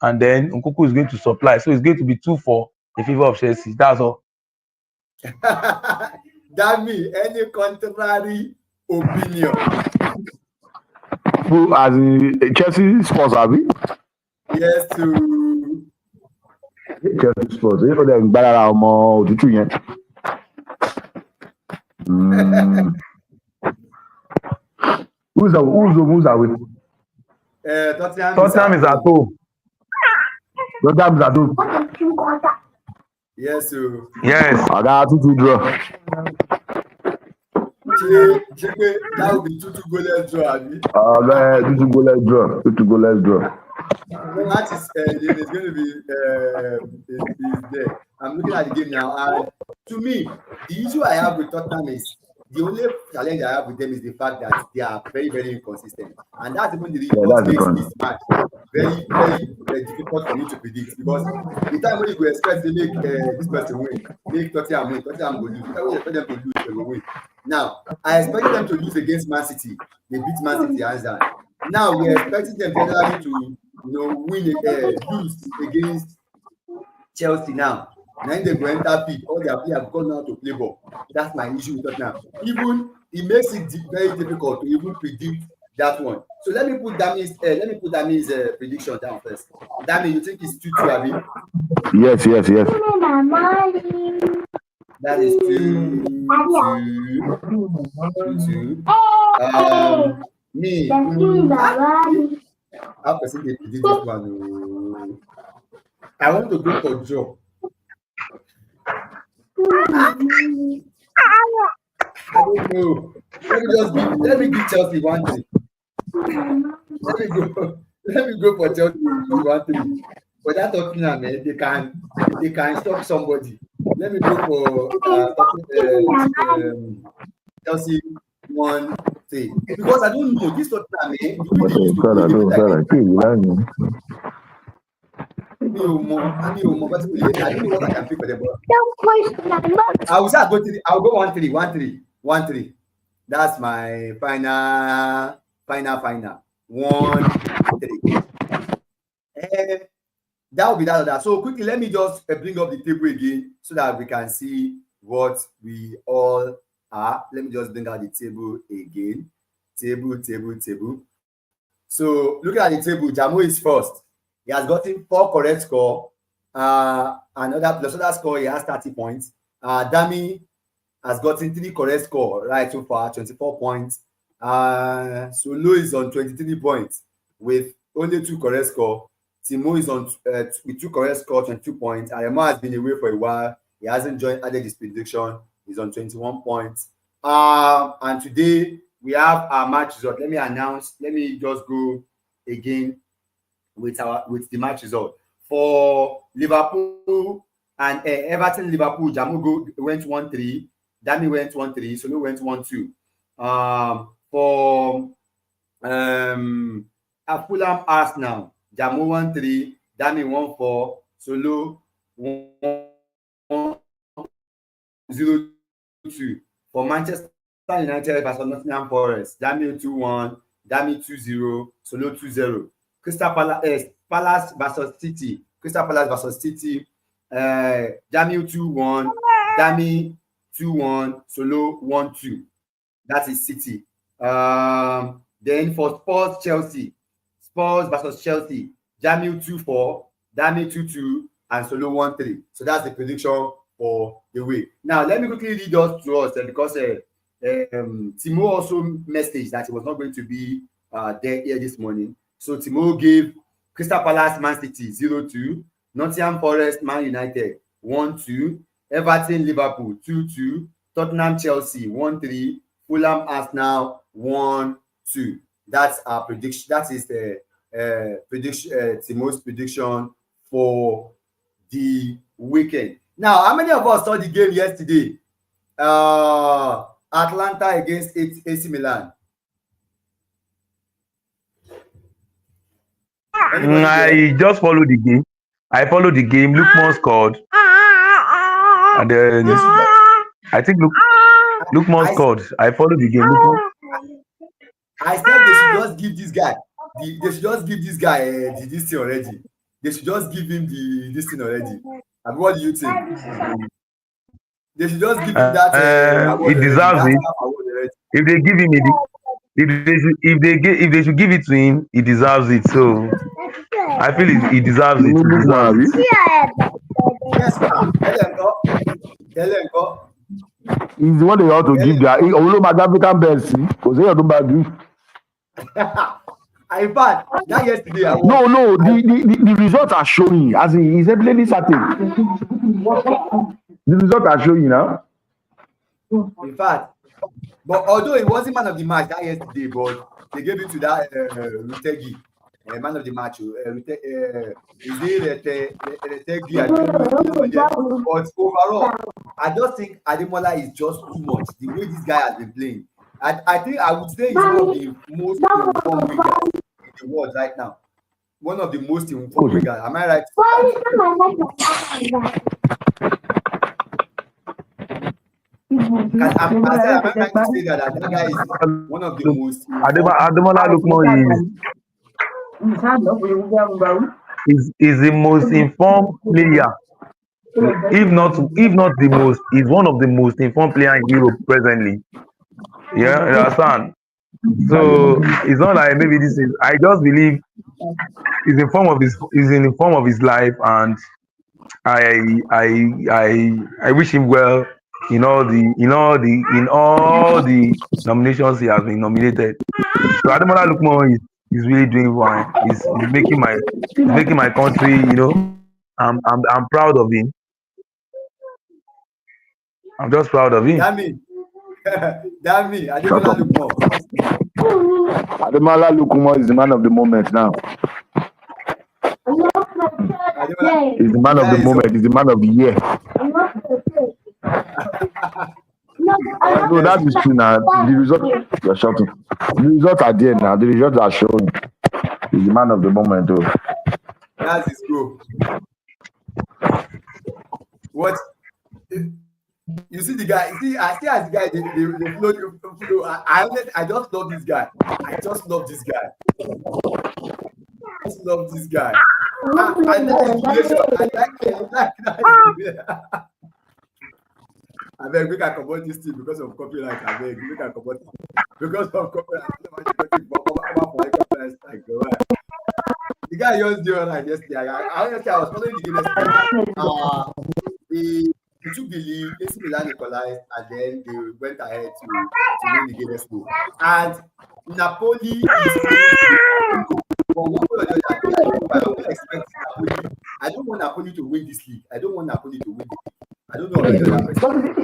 and then Nkunku is going to supply. So it's going to be 2-4 in favor of Chelsea. That's all. That means any contrary opinion. Who as in Chelsea Spurs, Abi? Yes, to Chelsea Spurs. You know them better more òtútù yẹn. Who's away? Tottenham is at home. Tottenham is at home. Yes, sir. Yes. I got 2-2 draw. That would be 2-2 goalless draw, Abi. 2-2 goalless draw. 2-2 goalless draw. The match is going to be is there. I'm looking at the game now, and to me, the issue I have with Tottenham is the only challenge I have with them is the fact that they are very, very inconsistent, and that's even the reason what makes this match very, very difficult for me to predict. Because the time when you go expect to make this person win, make Tottenham win, Tottenham go lose. The time when you expect them to lose, they will win. Now, I expected them to lose against Man City. They beat Man City hands down. Now we're expecting them generally to lose against Chelsea now. Now they go enter pit, all their players have gone out to play ball. That's my issue with Tottenham. Even it makes it very difficult to even predict that one. So let me put Dami's prediction down first. Dami, you think it's 2-2, Abi? Yes. That is 2-2. Me. How person they predict this one? I want to go for draw. I don't know. Let me give Chelsea 1-3. Let me go for Chelsea 1-3. For that Tottenham, they can stop somebody. Let me go for Chelsea 1-3. Because I don't know this Tottenham. I don't know what I can pick for them. I'll go 1-3. That's my final 1-3. That will be that. So quickly, let me just bring up the table again so that we can see what we all are. Let me just bring out the table again. Table. So looking at the table, Jamo is first. He has gotten 4 correct score. Another plus other score, he has 30 points. Dami has gotten 3 correct score right so far, 24 points. Solo is on 23 points with only 2 correct score. Timo is on with 2 correct score, 22 points. Arema has been away for a while. He hasn't added his prediction. He's on 21 points. And today we have our match result. Let me just go again with the match result. For Liverpool and Everton, Liverpool, Jamu went 1-3. Dami went 1-3. Solo went 1-2. For Fulham, Arsenal, Jamu 1-3. Dami 1-4. Solo 1-0-2. For Manchester United versus Nottingham Forest, Dami 2-1. Dami 2-0. Solo 2-0. Crystal Palace versus City. Crystal Palace versus City. Dami 2-1. Dami 2-1. Solo 1-2. That is City. Then for Spurs, Chelsea. Spurs versus Chelsea. Dami 2-4. Dami 2-2. And Solo 1-3. So that's the prediction for the week. Now, let me quickly read us to us because Timo also messaged that he was not going to be there here this morning. So Timo gave Crystal Palace, Man City 0-2, Nottingham Forest, Man United 1-2, Everton, Liverpool 2-2, Tottenham, Chelsea 1-3, Fulham, Arsenal 1-2. That's our prediction. That is the Timo's prediction for the weekend. Now, how many of us saw the game yesterday? Atlanta against AC Milan. I just followed the game. Lukman scored. And then I think Lukman scored. I followed the game. I said they should just give this guy. This thing already. They should just give him this thing already. And what do you think? They should just give him that. He deserves it. If they give him if they should give it to him, he deserves it. So I feel he deserves it. Yes, ma'am. Tell them go. He's the one they ought to give guy. African best, because they are doing bad. In fact, that yesterday. No. The results are showing. As in, he's definitely certain. The results are showing now. In fact, but although he wasn't man of the match that yesterday, but they gave it to that Rutegi, man of the match. But overall, I just think Ademola is just too much. The way this guy has been playing, I think I would say he's one of the most informed wingers in the world right now. One of the most informed wingers. Am I right? I'm trying to say that guy is one of the most. Ademola Lukman is the most informed player. If not the most, he's one of the most informed players in Europe presently. Yeah, you understand? So it's not like maybe this is. I just believe he's in the form of his life, and I wish him well in all the nominations he has been nominated. So Ademola Lukman is really doing fine. He's making my country, I'm proud of him. I'm just proud of him. Damn me. Ademola Lukman. Ademola Lukman is the man of the moment now. He's the man of the moment. He's the man of the year. No, that is true now. The result, you're shouting. The results are there now. The results are showing. He's the man of the moment, though. That is cool. What? You see the guy. I see as the guy. They flow. I just love this guy. I just love this guy. I beg, we can convert this team because of copyright. I beg, we can convert because of copyright. guy just did all right yesterday. Honestly, I was following the game yesterday. They took the lead, AC Milan equalized, and then they went ahead to win the game yesterday. And Napoli is I don't expect Napoli. I don't want Napoli to win this league. I don't want Napoli to win the league. I don't know of any other person.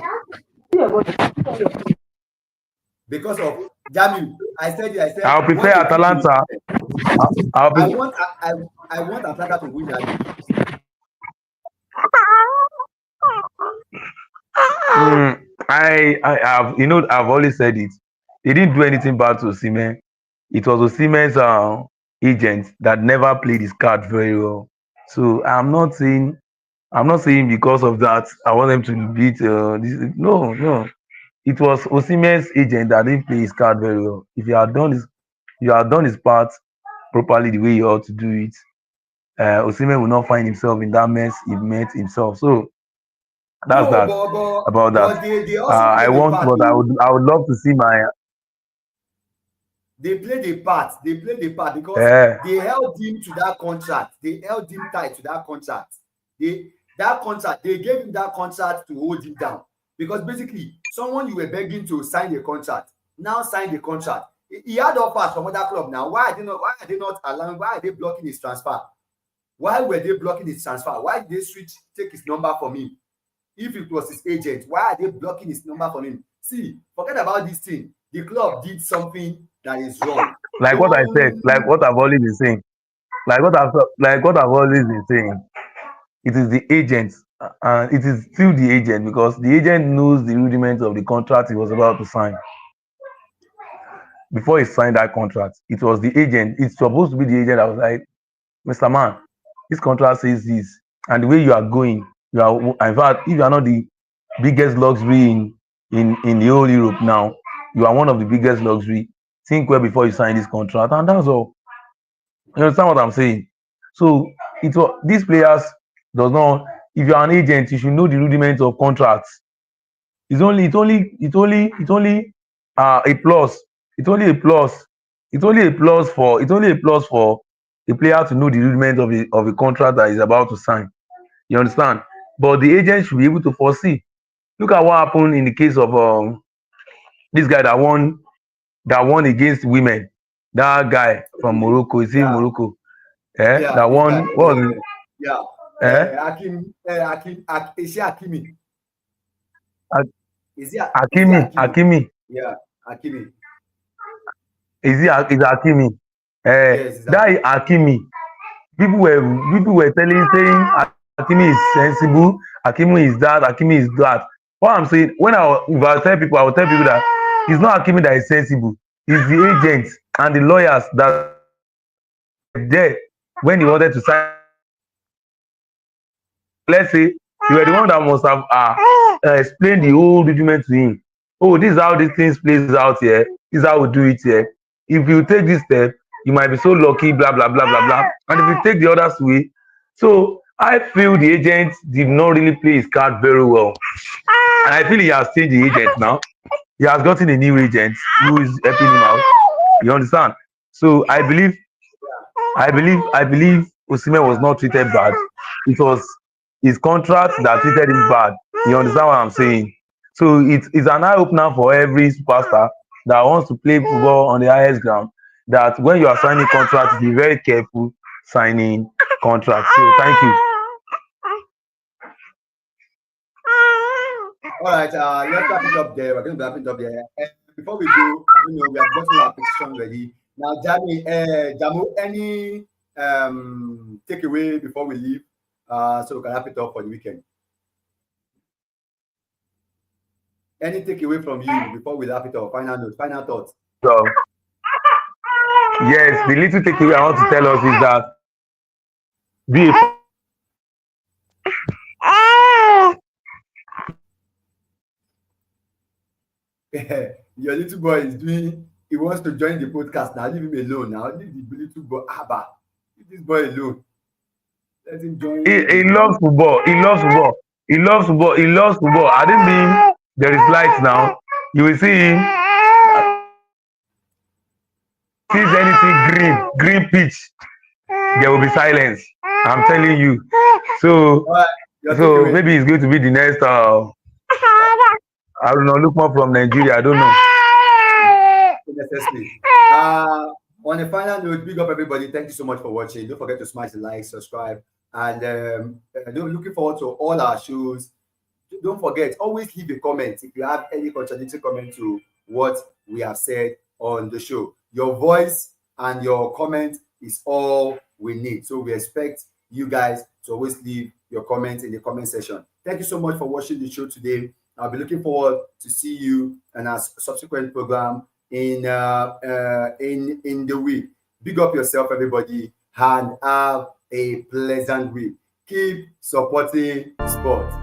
Because of Jamiu, I said I'll prefer Atalanta. I want Atlanta to win that league. I have, I've always said it. They didn't do anything bad to Osimhen. It was Osimhen's agent that never played his card very well. So I'm not saying because of that I want them to beat this. No. It was Osimhen's agent that didn't play his card very well. If he had done his part properly the way he ought to do it, Osimhen will not find himself in that mess he met himself. So that's about that. I would love to see my. They played a part. Because they held him to that contract. They held him tight to that contract. They gave him that contract to hold him down. Because basically, someone you were begging to sign a contract now signed the contract. He had offers from other club now. Why are they not allowing? Why are they blocking his transfer? Why were they blocking his transfer? Why did they take his number from him? If it was his agent, why are they blocking his number from him? See, forget about this thing. The club did something that is wrong. Like what I said, like what I've always been saying. It is the agent, and it is still the agent, because the agent knows the rudiments of the contract he was about to sign. Before he signed that contract, it was the agent. It's supposed to be the agent that was like, Mr. Man, this contract says this, and the way you are going, you are, in fact, if you are not the biggest luxury in the whole Europe now, you are one of the biggest luxury. Think well before you sign this contract, and that's all. You understand what I'm saying? So these players does not. If you are an agent, you should know the rudiments of contracts. It's only a plus. It's only a plus for the player to know the rudiments of a contract that is about to sign. You understand? But the agent should be able to foresee. Look at what happened in the case of this guy that won against women. That guy from Morocco. Is he in Morocco? Yeah, that won. Guy, what was it? Yeah. Hakimi. Yeah, Hakimi. Is Hakimi? Yes, That Hakimi. People were saying Hakimi is sensible. Hakimi is that. Hakimi is that. What I'm saying, if I tell people, I will tell people that it's not Hakimi that is sensible. It's the agents and the lawyers that were there when he wanted to sign. Let's say you were the one that must have explained the whole document to him. Oh, this is how these things plays out here. This is how we do it here. If you take this step, you might be so lucky, blah, blah, blah, blah, blah. And if you take the other way, so I feel the agent did not really play his card very well. And I feel he has changed the agent now. He has gotten a new agent who is helping him out. You understand? So I believe Osimhen was not treated bad. It was his contract that treated him bad. You understand what I'm saying? So it's an eye opener for every superstar that wants to play football on the highest ground, that when you are signing contracts, be very careful signing contracts. So thank you. All right, let's wrap it up there. We're going to wrap it up there. Before we go, we have gotten our petition ready. Now, Jamu, any takeaway before we leave, so we can wrap it up for the weekend? Any takeaway from you before we wrap it up? Final note, final thoughts. So, yes, the little takeaway I want to tell us is that your little boy he wants to join the podcast now. Leave him alone now. Leave the little boy. Leave this boy alone. Let him join. He loves football. He loves football. I didn't mean there is light now. You will see him. Sees anything green pitch. there will be silence. I'm telling you. So maybe it's going to be the next. I don't know. Look more from Nigeria. I don't know. On a final note, big up everybody. Thank you so much for watching. Don't forget to smash the like, subscribe, and looking forward to all our shows. Don't forget, always leave a comment if you have any contradictory comment to what we have said on the show. Your voice and your comment is all we need. So we expect you guys to always leave your comments in the comment section. Thank you so much for watching the show today. I'll be looking forward to see you in our subsequent program in the week. Big up yourself, everybody, and have a pleasant week. Keep supporting sports.